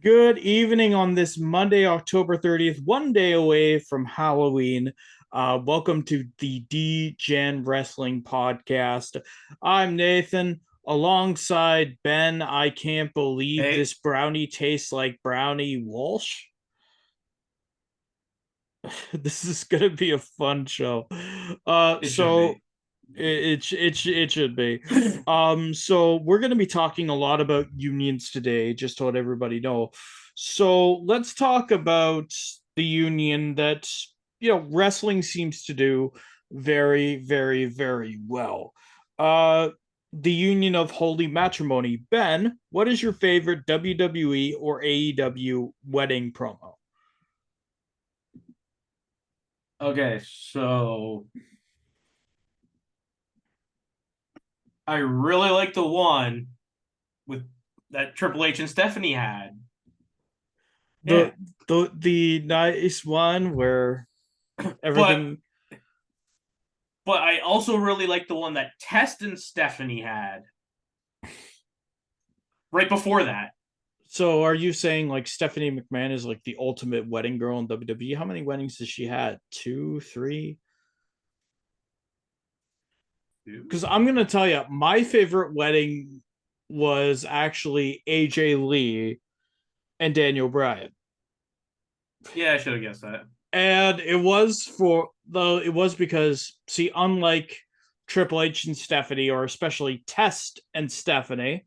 Good evening on this Monday, October 30th, one day away from Halloween. Welcome to the DGen Wrestling Podcast. I'm Nathan, alongside Ben. I can't believe Hey, this brownie tastes like brownie Walsh. This is gonna be a fun show. Uh, it should so be. it should be. So we're going to be talking a lot about unions today, just to let everybody know. So let's talk about the union that wrestling seems to do very, very, very well. Uh, the union of holy matrimony. Ben, what is your favorite WWE or AEW wedding promo? Okay, so I really like the one with that Triple H and Stephanie had. The Yeah, the nice one where but everything. but I also really like the one that Test and Stephanie had right before that. So are you saying like Stephanie McMahon is like the ultimate wedding girl in WWE? How many weddings has she had? Two, three? Because I'm gonna tell you, my favorite wedding was actually AJ Lee and Daniel Bryan. Yeah, I should have guessed that. And it was because, see, unlike Triple H and Stephanie, or especially Test and Stephanie,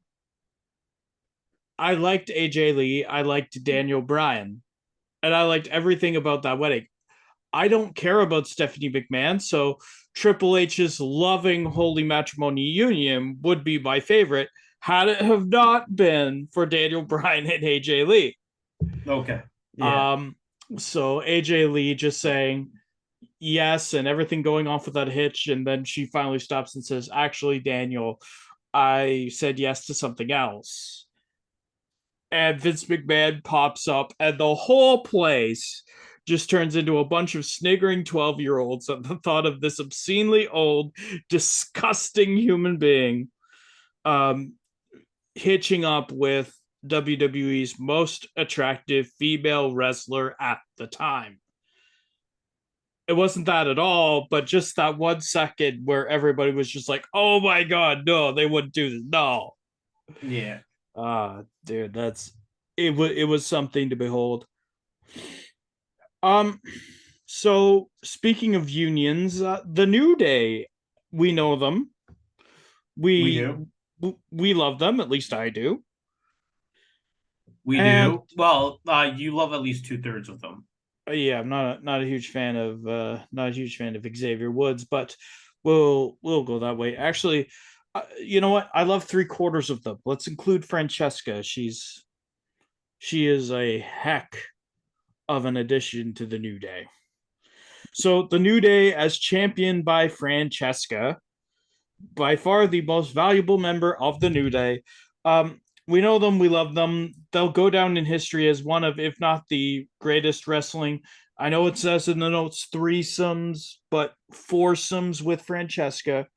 I liked AJ Lee, I liked Daniel Bryan, and I liked everything about that wedding. I don't care about Stephanie McMahon, so Triple H's loving holy matrimony union would be my favorite had it have not been for Daniel Bryan and AJ Lee. Okay, yeah. Um, so AJ Lee just saying yes and everything going off without a hitch, and then she finally stops and says, "Actually, Daniel, I said yes to something else." And Vince McMahon pops up, and the whole place just turns into a bunch of sniggering 12-year-olds at the thought of this obscenely old, disgusting human being um, hitching up with WWE's most attractive female wrestler at the time. It wasn't that at all, but just that 1 second where everybody was just like, "Oh my god, no, they wouldn't do this, no." Yeah. Dude, it was something to behold. Um, so speaking of unions, the New Day, we know them. We We do. we love them, at least I do. We And do. Well, you love at least two-thirds of them. yeah, I'm not a huge fan of Xavier Woods, but we'll go that way. Actually, you know what? I love three-quarters of them. Let's include Francesca. She is a heck of an addition to the New Day. So the New Day, as championed by Francesca, by far the most valuable member of the New Day. We know them, we love them. They'll go down in history as one of, if not the greatest wrestling. I know it says in the notes threesomes, but foursomes with Francesca.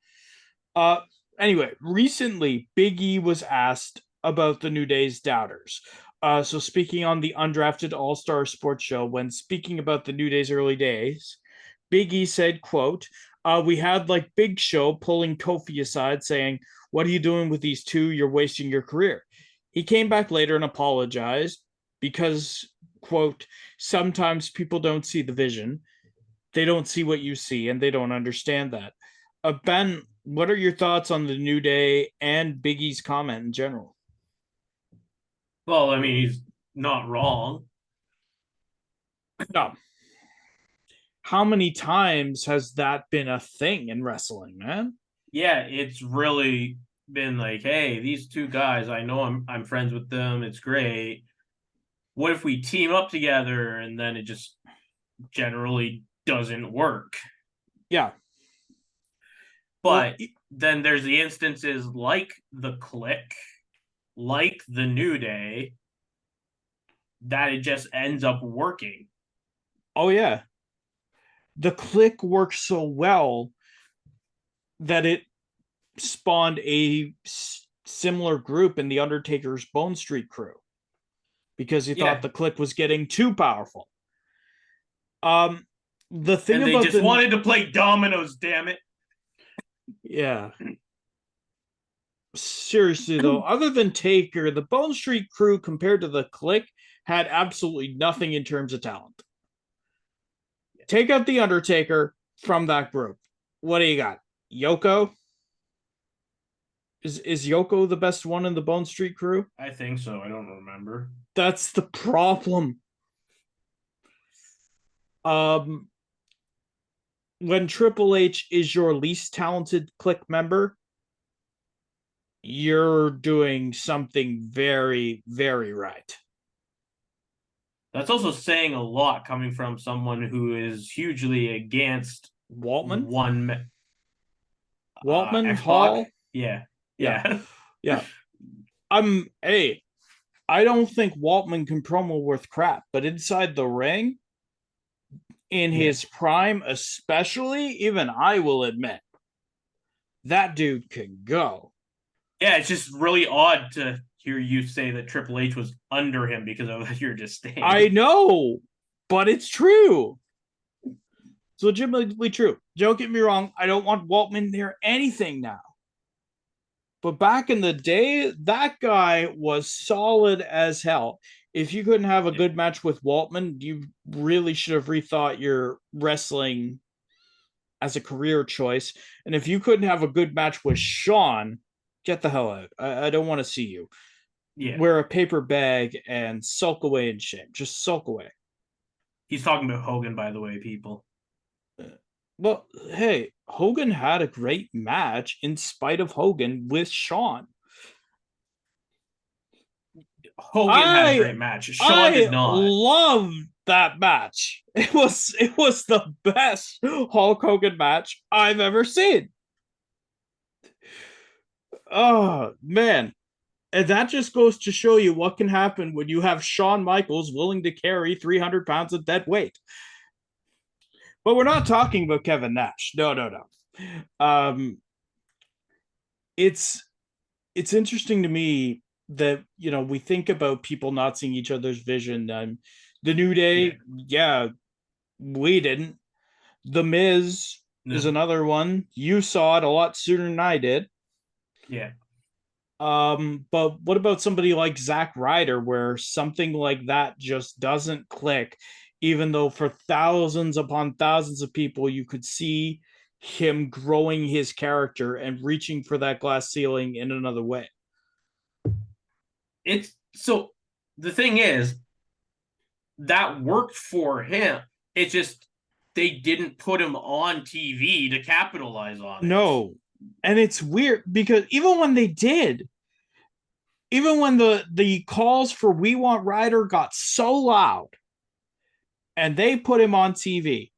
Uh, anyway, recently Big E was asked about the New Day's doubters. So speaking on the Undrafted All Star Sports Show, when speaking about the New Day's early days, Big E said, "quote We had like Big Show pulling Kofi aside, saying, 'What are you doing with these two? You're wasting your career.' He came back later and apologized because, quote, sometimes people don't see the vision. They don't see what you see, and they don't understand that." Ben, what are your thoughts on the New Day and Biggie's comment in general? Well, I mean, he's not wrong. No. How many times has that been a thing in wrestling, man? Yeah, it's really been like, hey, these two guys, I know I'm friends with them. It's great. What if we team up together and then it just generally doesn't work? Yeah. Well, But then there's the instances like the Click, like the New Day, that it just ends up working. oh yeah. The click works so well that it spawned a similar group in the Undertaker's Bone Street crew. because he thought the Clique was getting too powerful. The thing and they about just wanted to play dominoes, damn it. Yeah. Seriously though, other than Taker, the Bone Street crew compared to the Clique had absolutely nothing in terms of talent. Take out the Undertaker from that group. What do you got? Yoko? Is Yoko the best one in the Bone Street crew? I think so. I don't remember. That's the problem. When Triple H is your least talented Clique member, you're doing something very, very right. That's also saying a lot coming from someone who is hugely against Waltman, Hall. Yeah. Hey, I don't think Waltman can promo worth crap, but inside the ring, in his prime, especially, even I will admit, that dude can go. Yeah, it's just really odd to hear you say that Triple H was under him because of what you're just saying. I know, but it's true. It's legitimately true. Don't get me wrong. I don't want Waltman near anything now. But back in the day, that guy was solid as hell. If you couldn't have a good match with Waltman, you really should have rethought your wrestling as a career choice. And if you couldn't have a good match with Shawn, get the hell out. I don't want to see you. Yeah. Wear a paper bag and sulk away in shame. Just sulk away. He's talking about Hogan, by the way, people. Well, hey, Hogan had a great match in spite of Hogan with Shawn. Hogan had a great match. Shawn did not. I love that match. It was the best Hulk Hogan match I've ever seen. Oh, man. And that just goes to show you what can happen when you have Shawn Michaels willing to carry 300 pounds of dead weight. But we're not talking about Kevin Nash. No. It's interesting to me that, you know, we think about people not seeing each other's vision. The New Day, we didn't. The Miz is another one. You saw it a lot sooner than I did. Yeah. But what about somebody like Zack Ryder, where something like that just doesn't click, even though for thousands upon thousands of people, you could see him growing his character and reaching for that glass ceiling in another way. It's so the thing is that worked for him. It's just they didn't put him on TV to capitalize on it. No. And it's weird because even when they did, even when the calls for We Want Ryder got so loud and they put him on TV,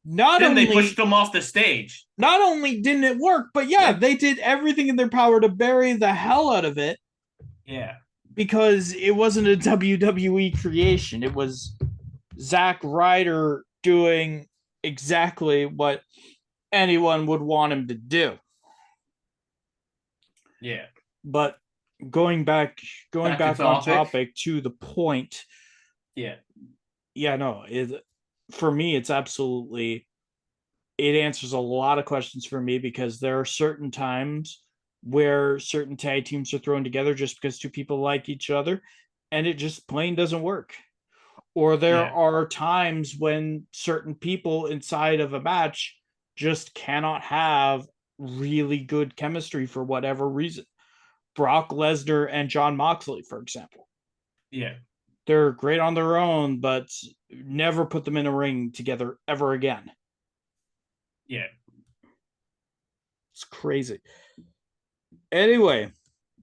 they pushed him off the stage. Not only didn't it work, but they did everything in their power to bury the hell out of it. Yeah. Because it wasn't a WWE creation. It was Zack Ryder doing exactly what anyone would want him to do. Yeah. But going back on topic to the point. Yeah. Yeah, no. For me, it's absolutely, it answers a lot of questions for me because there are certain times where certain tag teams are thrown together just because two people like each other and it just plain doesn't work. Or there are times when certain people inside of a match just cannot have really good chemistry for whatever reason. Brock Lesnar and Jon Moxley, for example. Yeah. They're great on their own, but never put them in a ring together ever again. Yeah. It's crazy. Anyway,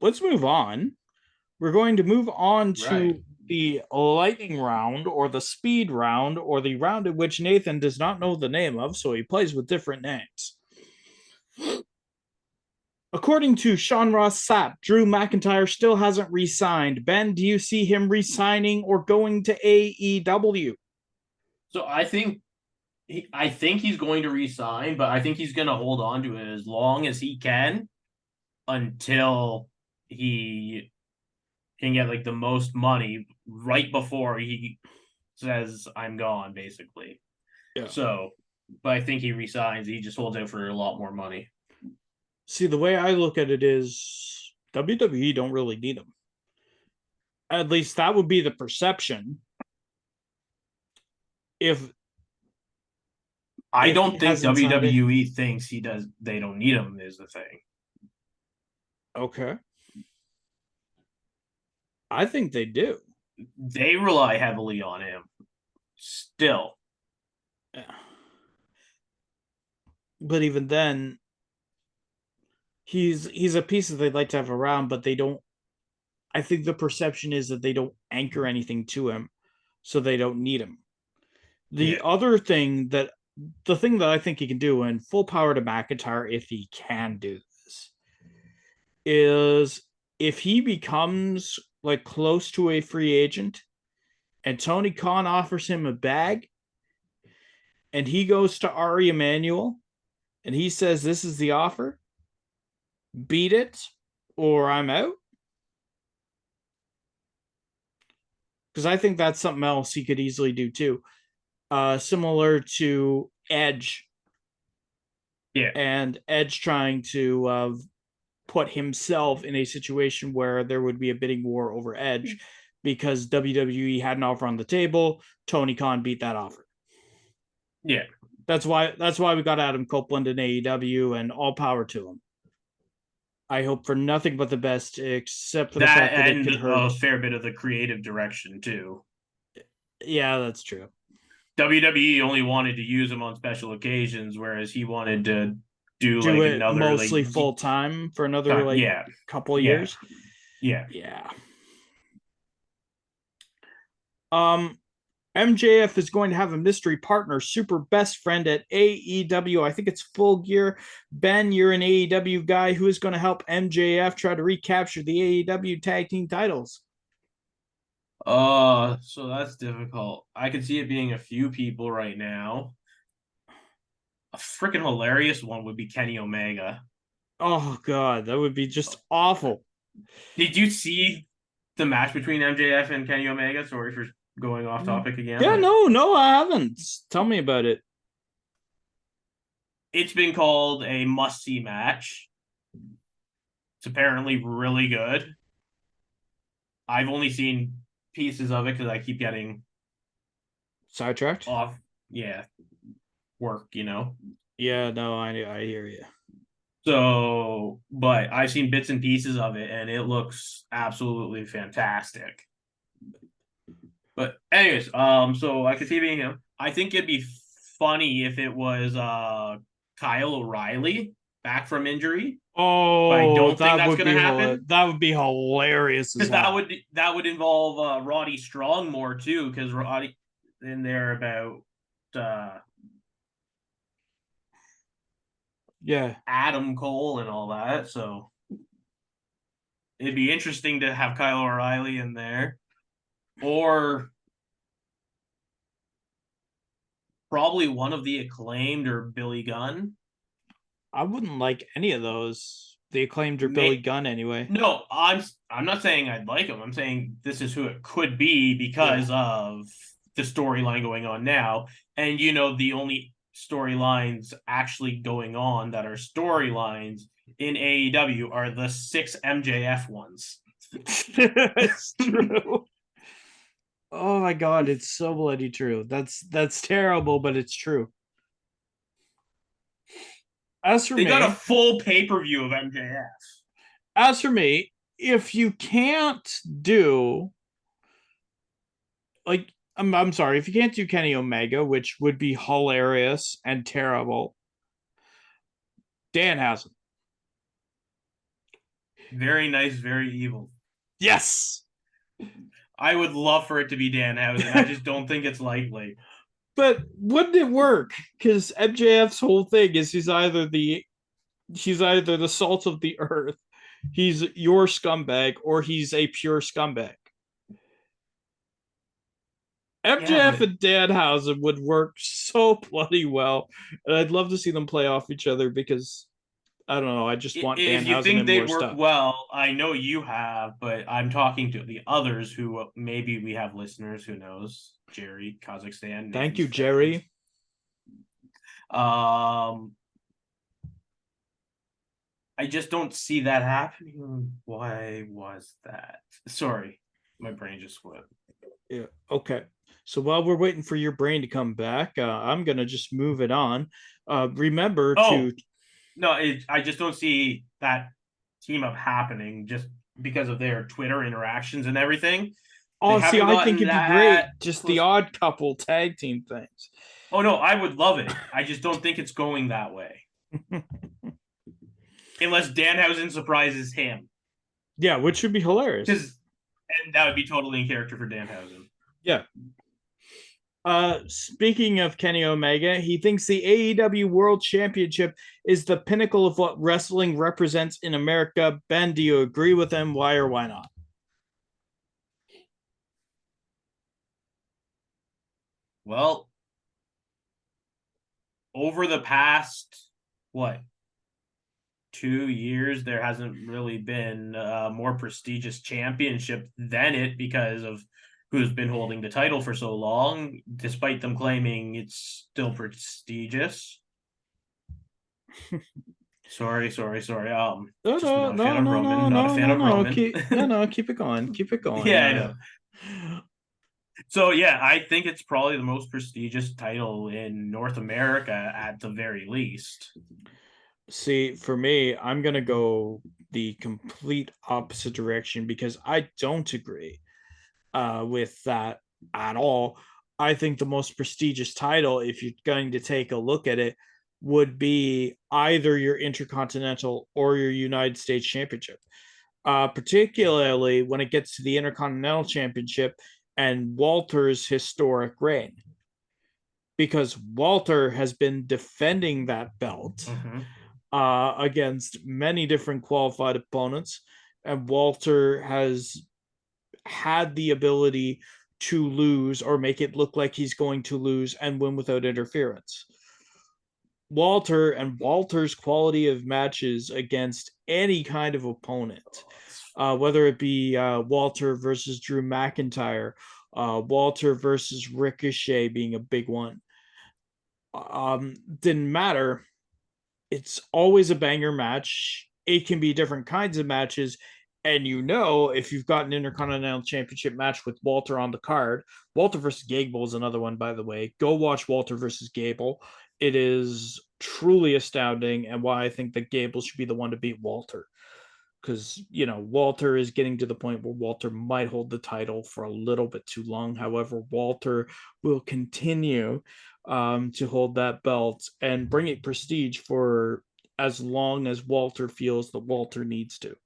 let's move on. We're going to move on to the lightning round or the speed round or the round in which Nathan does not know the name of, so he plays with different names. According to Sean Ross Sapp, Drew McIntyre still hasn't re-signed. Ben, do you see him re-signing or going to AEW? So I think he's going to re-sign, but I think he's going to hold on to it as long as he can until he can get like the most money right before he says I'm gone, basically. Yeah. So, but I think he resigns. He just holds out for a lot more money. See, the way I look at it is WWE don't really need him. At least that would be the perception. If I if he don't think hasn't signed it. WWE thinks he does. They don't need him. Is the thing. Okay. I think they do. They rely heavily on him. Still, Yeah. But even then, he's a piece that they'd like to have around, but they don't. I think the perception is that they don't anchor anything to him, so they don't need him. The yeah, other thing that the thing that I think he can do, and full power to McIntyre if he can do this, is if he becomes like close to a free agent and Tony Khan offers him a bag and he goes to Ari Emanuel and he says, "This is the offer, beat it or I'm out." Because I think that's something else he could easily do too. Similar to Edge yeah, and Edge trying to put himself in a situation where there would be a bidding war over Edge because WWE had an offer on the table. Tony Khan beat that offer. yeah. That's why we got Adam Copeland in AEW, and all power to him. I hope for nothing but the best, except for the That fact that it and could hurt. a fair bit of the creative direction too. Yeah, that's true. WWE only wanted to use him on special occasions, whereas he wanted to do Do like it another like mostly full time for another like yeah, couple yeah, years. yeah. Yeah. Um, MJF is going to have a mystery partner, super best friend at AEW. I think it's Full Gear. Ben, you're an AEW guy. Who is going to help MJF try to recapture the AEW tag team titles? So that's difficult. I could see it being a few people right now. A freaking hilarious one would be Kenny Omega. Oh God, that would be just awful. Did you see the match between MJF and Kenny Omega? Sorry for going off topic again, Yeah, but no, I haven't. Tell me about it. it's been called a must-see match. It's apparently really good. I've only seen pieces of it because I keep getting Sidetracked? off, yeah, work. Yeah, no, I hear you. So, but I've seen bits and pieces of it, and it looks absolutely fantastic. But anyways, so I could see being him. I think it'd be funny if it was Kyle O'Reilly back from injury, but I Oh, don't think that's gonna happen that would be hilarious as because that hell. would that would involve Roddy Strong more too, because Roddy in there about uh Yeah, Adam Cole and all that. So it'd be interesting to have Kyle O'Reilly in there, or probably one of the Acclaimed or Billy Gunn. I wouldn't like any of those. The Acclaimed or Billy May- Gunn anyway. no, I'm not saying I'd like him. I'm saying this is who it could be Yeah. because of the storyline going on now. And the only storylines actually going on that are storylines in AEW are the 6 MJF ones. It's true. Oh my God, it's so bloody true. That's terrible, but it's true. As for They got a me, full pay-per-view of MJF. as for me, if you can't do like I'm sorry, if you can't do Kenny Omega, which would be hilarious and terrible, Dan has him. Very nice, very evil. Yes. I would love for it to be Danhausen. I just don't think it's likely. But wouldn't it work? Because MJF's whole thing is he's either the salt of the earth, he's your scumbag, or he's a pure scumbag. Yeah, MJF but and Danhausen would work so bloody well, and I'd love to see them play off each other because I don't know. I just want If you Danhausen think and they'd more work stuff. well, I know you have, but I'm talking to the others who maybe we have listeners, who knows. Jerry, Kazakhstan, Thank you, Nathan's friend. Jerry. I just don't see that happening. Why was that? Sorry, my brain just went. Yeah. Okay. So while we're waiting for your brain to come back, I'm gonna just move it on. Remember Oh to. no, I just don't see that team up happening just because of their Twitter interactions and everything. They Oh, see, haven't I think gotten it'd be that great. Just the close. odd couple tag team things. Oh no, I would love it. I just don't think it's going that way. Unless Danhausen surprises him. Yeah, which would be hilarious. And that would be totally in character for Danhausen. Yeah. Speaking of Kenny Omega, he thinks the AEW World Championship is the pinnacle of what wrestling represents in America. Ben, do you agree with him? Why or why not? Well, over the past, what, 2 years, there hasn't really been a more prestigious championship than it because of who's been holding the title for so long, despite them claiming it's still prestigious. Sorry. Just not a fan of Roman. Not a fan of Roman. Keep it going. Keep it going. Yeah, I know. So yeah, I think it's probably the most prestigious title in North America at the very least. See, for me, I'm gonna go the complete opposite direction because I don't agree with that at all. I think the most prestigious title, if you're going to take a look at it, would be either your Intercontinental or your United States Championship. Particularly when it gets to the Intercontinental Championship and Walter's historic reign. Because Walter has been defending that belt against many different qualified opponents, and Walter has had the ability to lose or make it look like he's going to lose and win without interference. Walter and Walter's quality of matches against any kind of opponent, whether it be Walter versus Drew McIntyre, Walter versus Ricochet being a big one, didn't matter. It's always a banger match. It can be different kinds of matches. And if you've got an Intercontinental Championship match with Walter on the card, Walter versus Gable is another one, by the way. Go watch Walter versus Gable. It is truly astounding, and why I think that Gable should be the one to beat Walter. Because, Walter is getting to the point where Walter might hold the title for a little bit too long. However, Walter will continue to hold that belt and bring it prestige for as long as Walter feels that Walter needs to.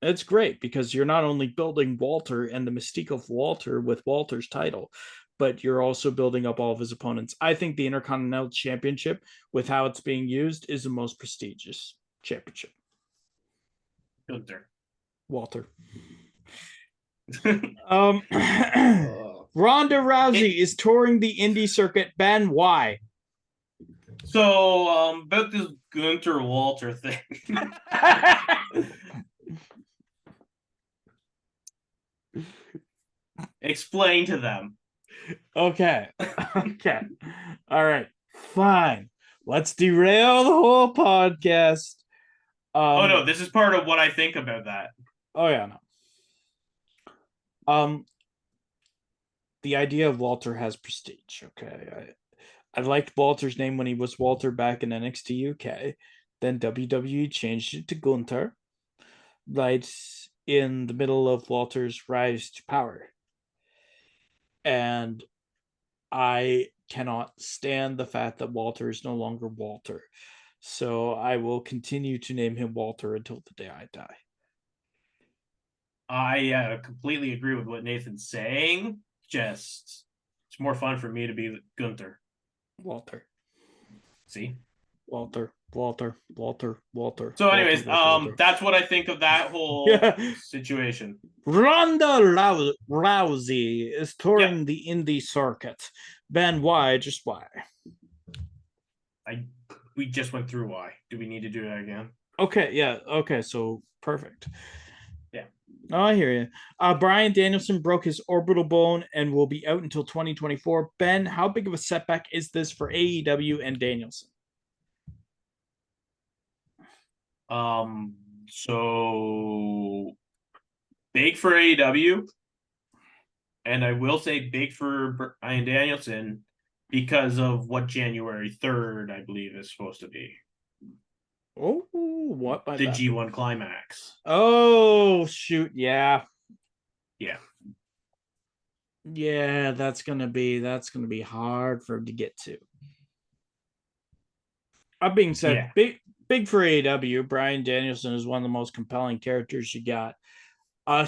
It's great because you're not only building Walter and the mystique of Walter with Walter's title, but you're also building up all of his opponents. I think the Intercontinental Championship, with how it's being used, is the most prestigious championship. Gunther. Walter. Ronda Rousey is touring the indie circuit. Ben, why? So, about this Gunther Walter thing. Explain to them. Okay. All right. Fine. Let's derail the whole podcast. Oh no, this is part of what I think about that. Oh yeah, no. The idea of Walter has prestige. Okay, I liked Walter's name when he was Walter back in NXT UK. Then WWE changed it to Gunther, right in the middle of Walter's rise to power. And I cannot stand the fact that Walter is no longer Walter. So I will continue to name him Walter until the day I die. I completely agree with what Nathan's saying. Just, it's more fun for me to be Gunther. Walter. See? Walter. So anyways, Walter. That's what I think of that whole situation. Ronda Rousey is touring the indie circuit. Ben, why? Just why? we just went through why. Do we need to do that again? Okay, yeah. Okay, so perfect. Yeah. Oh, I hear you. Brian Danielson broke his orbital bone and will be out until 2024. Ben, how big of a setback is this for AEW and Danielson? So big for AEW, and I will say big for Brian Danielson because of what January 3rd, I believe, is supposed to be. Oh, what might The that be? G1 Climax. Oh, shoot. Yeah. Yeah. Yeah, that's gonna be hard for him to get to. That being said, Yeah. big for AEW. Brian Danielson is one of the most compelling characters you got.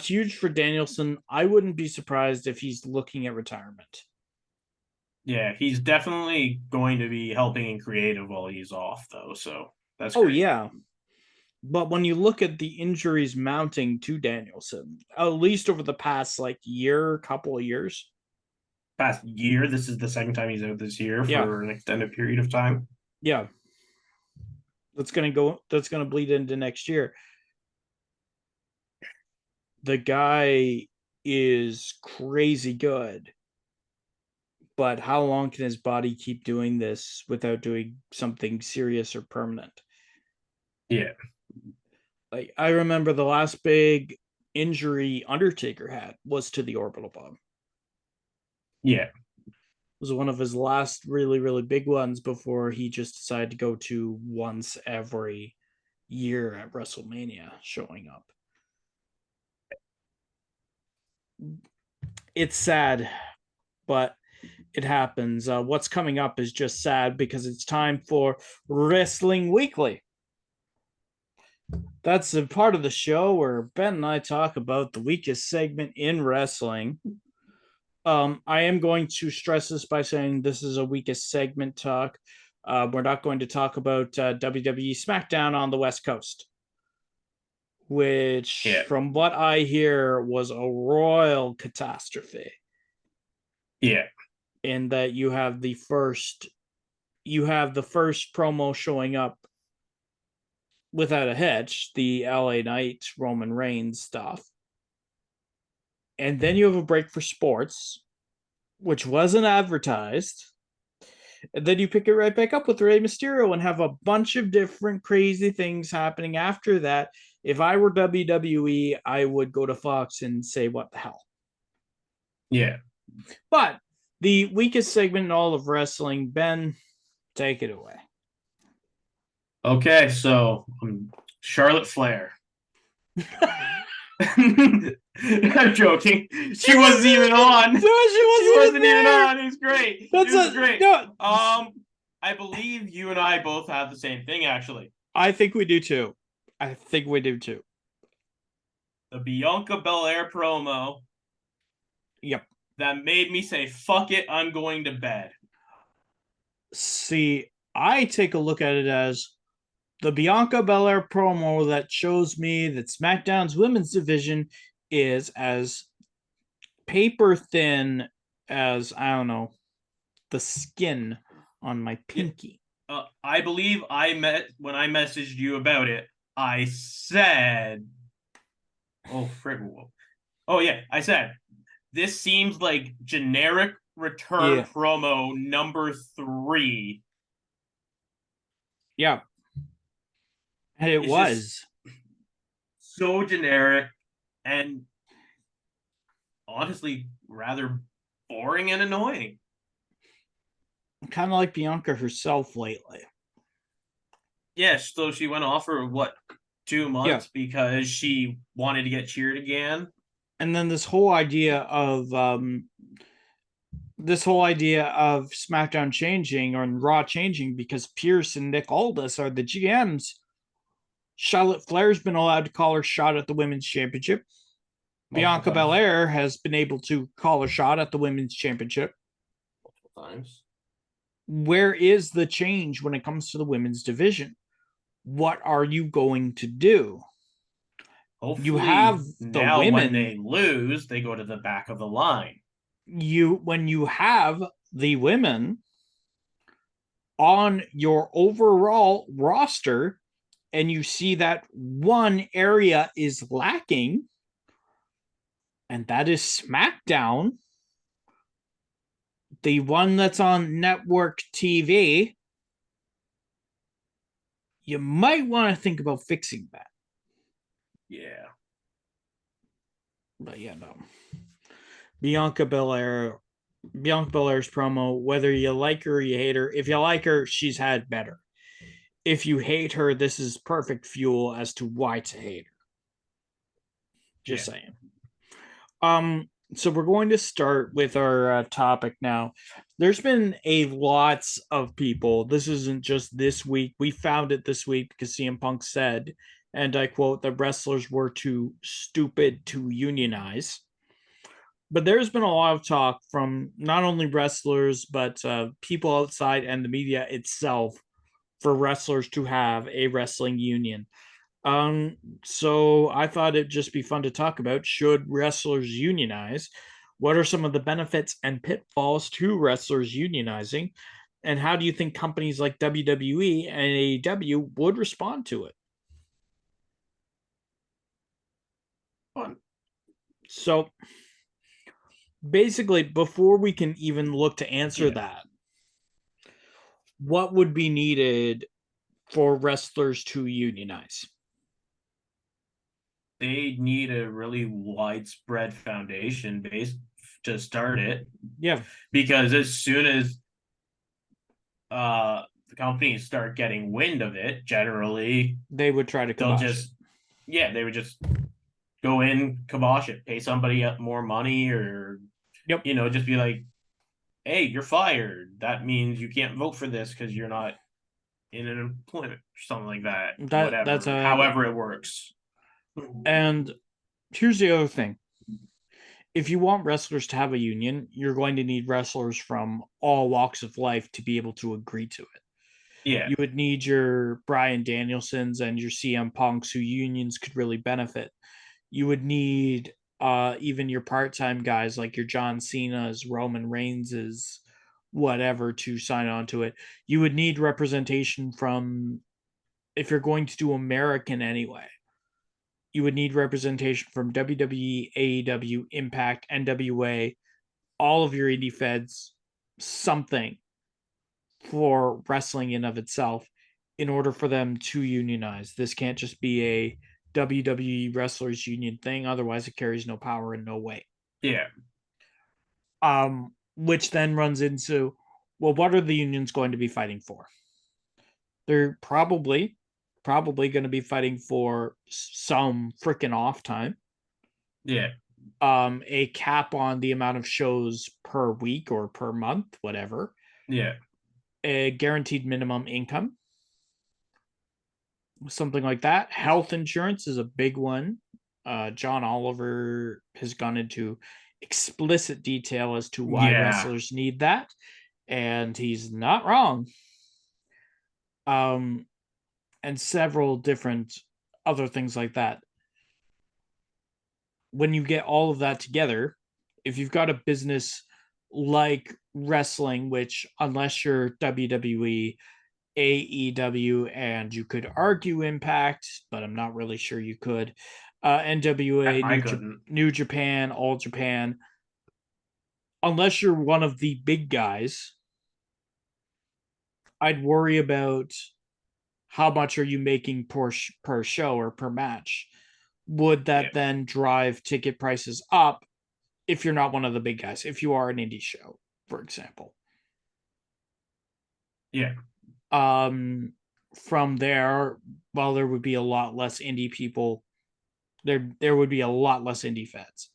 Huge for Danielson. I wouldn't be surprised if he's looking at retirement. Yeah, he's definitely going to be helping in creative while he's off, though. So that's Oh great. yeah, but when you look at the injuries mounting to Danielson, at least over the past couple of years, Past year, this is the second time he's out this year yeah, for an extended period of time. yeah, That's gonna bleed into next year. The guy is crazy good, but how long can his body keep doing this without doing something serious or permanent? Yeah. Like, I remember the last big injury Undertaker had was to the orbital bone. Yeah. It was one of his last really, really big ones before he just decided to go to once every year at WrestleMania showing up. It's sad, but it happens. What's coming up is just sad because it's time for Wrestling Weekly. That's a part of the show where Ben and I talk about the weakest segment in wrestling. I am going to stress this by saying this is a weakest segment talk. We're not going to talk about WWE SmackDown on the West Coast, which, from what I hear, was a royal catastrophe. Yeah. In that you have the first promo showing up without a hitch, the LA Knight Roman Reigns stuff. And then you have a break for sports, which wasn't advertised. And then you pick it right back up with Rey Mysterio and have a bunch of different crazy things happening after that. If I were WWE, I would go to Fox and say, what the hell? Yeah. But the weakest segment in all of wrestling, Ben, take it away. Okay, so Charlotte Flair. I'm joking. She wasn't even on. No, she wasn't even on. It was great. Great. No. I believe you and I both have the same thing, actually. I think we do too. The Bianca Belair promo. Yep. That made me say, fuck it, I'm going to bed. See, I take a look at it as the Bianca Belair promo that shows me that SmackDown's women's division is as paper thin as, I don't know, the skin on my pinky. I believe when I messaged you about it, I said, I said, this seems like generic return promo number 3. Yeah. And it was so generic and honestly rather boring and annoying. Kind of like Bianca herself lately. Yes, so she went off for 2 months because she wanted to get cheered again. And then this whole idea of SmackDown changing or Raw changing because Pierce and Nick Aldis are the GMs. Charlotte Flair's been allowed to call her shot at the Women's Championship. Bianca Belair has been able to call a shot at the Women's Championship. Multiple times. Where is the change when it comes to the women's division? What are you going to do? Hopefully, you have the now women. When they lose, they go to the back of the line. When you have the women, on your overall roster and you see that one area is lacking, and that is SmackDown, the one that's on network TV, you might want to think about fixing that. Yeah. But yeah, no. Bianca Belair's promo, whether you like her or you hate her, if you like her, she's had better. If you hate her, this is perfect fuel as to why to hate her. Just saying. So we're going to start with our topic now. There's been a lots of people. This isn't just this week. We found it this week because CM Punk said, and I quote, the wrestlers were too stupid to unionize. But there's been a lot of talk from not only wrestlers, but people outside and the media itself for wrestlers to have a wrestling union. So I thought it'd just be fun to talk about, should wrestlers unionize? What are some of the benefits and pitfalls to wrestlers unionizing? And how do you think companies like WWE and AEW would respond to it? Fun. So basically, before we can even look to answer that, what would be needed for wrestlers to unionize? They need a really widespread foundation base to start it. Yeah. Because as soon as the companies start getting wind of it, generally they would try to they'll kibosh just they would just go in, kibosh it, pay somebody more money, or just be like, hey, you're fired. That means you can't vote for this because you're not in an employment or something like that. Whatever, however it works. And here's the other thing. If you want wrestlers to have a union, you're going to need wrestlers from all walks of life to be able to agree to it. Yeah. You would need your Bryan Danielsons and your CM Punks who unions could really benefit. You would need even your part-time guys like your John Cena's, Roman Reigns's, whatever, to sign on to it. You would need representation from, if you're going to do American anyway, you would need representation from WWE, AEW, Impact, NWA, all of your indie feds, something for wrestling in of itself in order for them to unionize. This can't just be a WWE wrestlers union thing, otherwise it carries no power in no way. Yeah. Which then runs into, well, what are the unions going to be fighting for? They're probably going to be fighting for some freaking off time. Yeah. A cap on the amount of shows per week or per month, whatever. Yeah. A guaranteed minimum income, something like that. Health insurance is a big one. John Oliver has gone into explicit detail as to why wrestlers need that, and he's not wrong. And several different other things like that. When you get all of that together, if you've got a business like wrestling, which unless you're WWE, AEW, and you could argue Impact, but I'm not really sure you could, NWA, New Japan, All Japan, unless you're one of the big guys, I'd worry about how much are you making per show or per match. Would that then drive ticket prices up if you're not one of the big guys, if you are an indie show, for example? Yeah. From there, well, there would be a lot less indie people. There would be a lot less indie fans.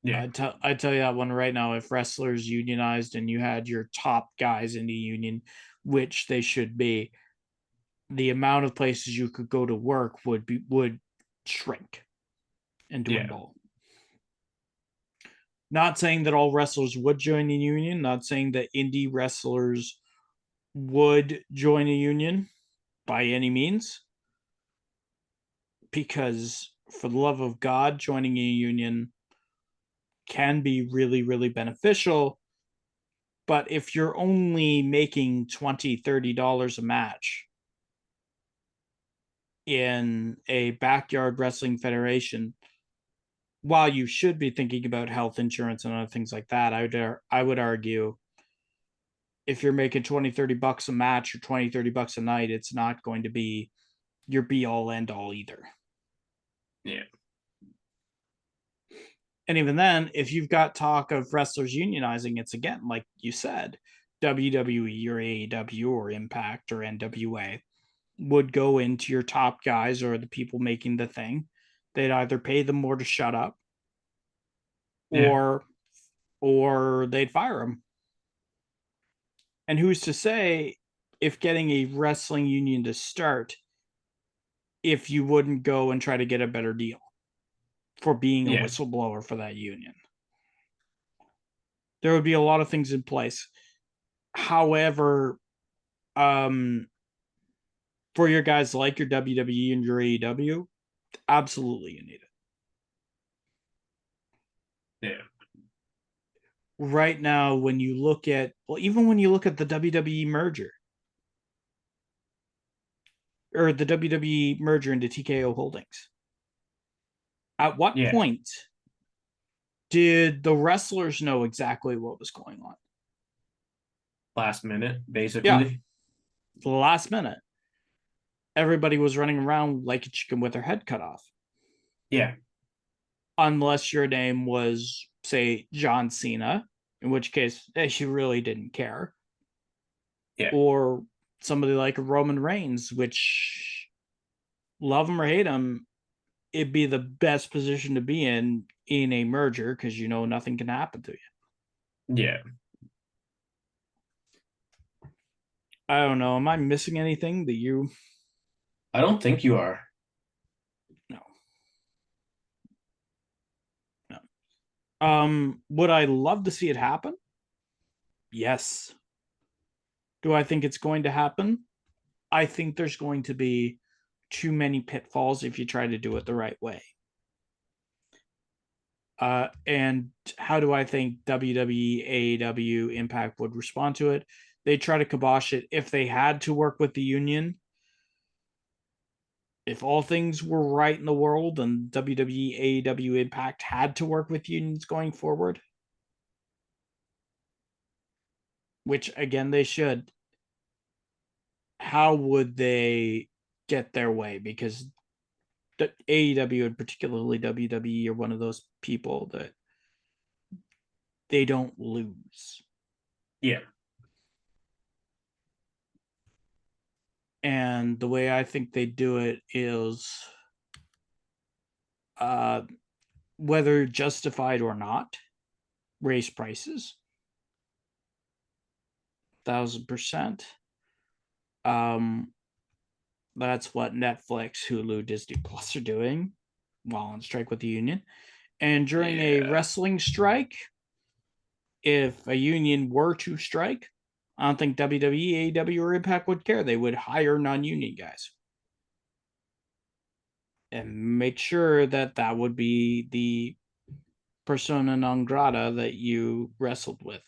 Yeah. I tell you that one right now. If wrestlers unionized and you had your top guys in the union, which they should be, the amount of places you could go to work would shrink and dwindle. Not saying that all wrestlers would join the union. Not saying that indie wrestlers would join a union by any means, because for the love of God, joining a union can be really, really beneficial But if you're only making $20-$30 a match in a backyard wrestling federation, while you should be thinking about health insurance and other things like that, I would argue if you're making 20-30 bucks a match or 20-30 bucks a night, it's not going to be your be all end all either. Yeah. And even then, if you've got talk of wrestlers unionizing, it's again, like you said, WWE or AEW or Impact or NWA would go into your top guys or the people making the thing. They'd either pay them more to shut up, or they'd fire them. And who's to say, if getting a wrestling union to start, if you wouldn't go and try to get a better deal for being a whistleblower for that union? There would be a lot of things in place. However, for your guys like your WWE and your AEW, absolutely you need it. Yeah. Right now, when you look at, even when you look at the WWE merger, or the WWE merger into TKO Holdings, at what point did the wrestlers know exactly what was going on? Last minute, basically. Yeah. The last minute. Everybody was running around like a chicken with their head cut off. Yeah. Unless your name was, say, John Cena, in which case she really didn't care. Yeah. Or somebody like Roman Reigns, which, love him or hate him, it'd be the best position to be in a merger because you know nothing can happen to you. Yeah. I don't know. Am I missing anything that you... I don't think you are. No. Would I love to see it happen? Yes. Do I think it's going to happen? I think there's going to be too many pitfalls if you try to do it the right way. And how do I think WWE, AEW, Impact would respond to it? They try to kibosh it if they had to work with the union. If all things were right in the world and WWE, AEW, Impact had to work with unions going forward, which again they should, how would they get their way? Because the AEW and particularly WWE are one of those people that they don't lose. Yeah. And the way I think they do it is, whether justified or not, raise prices 1,000%. That's what Netflix, Hulu, Disney Plus are doing while on strike with the union. And during a wrestling strike, if a union were to strike, I don't think WWE, AEW, or Impact would care. They would hire non-union guys and make sure that that would be the persona non grata that you wrestled with.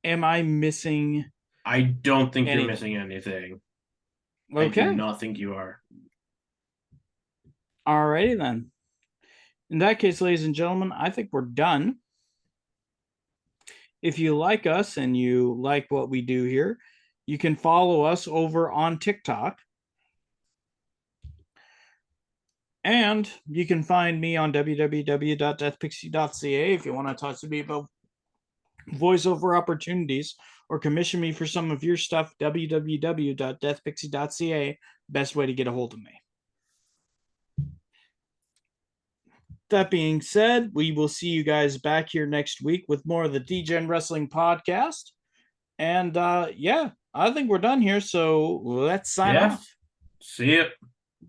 Am I missing? I don't think anything? You're missing anything. Okay. I do not think you are. Alrighty then. In that case, ladies and gentlemen, I think we're done. If you like us and you like what we do here, you can follow us over on TikTok. And you can find me on www.deathpixie.ca if you want to talk to me about voiceover opportunities or commission me for some of your stuff. www.deathpixie.ca, best way to get a hold of me. That being said, we will see you guys back here next week with more of the DegenWrestling Podcast. And I think we're done here, so let's sign off. See you.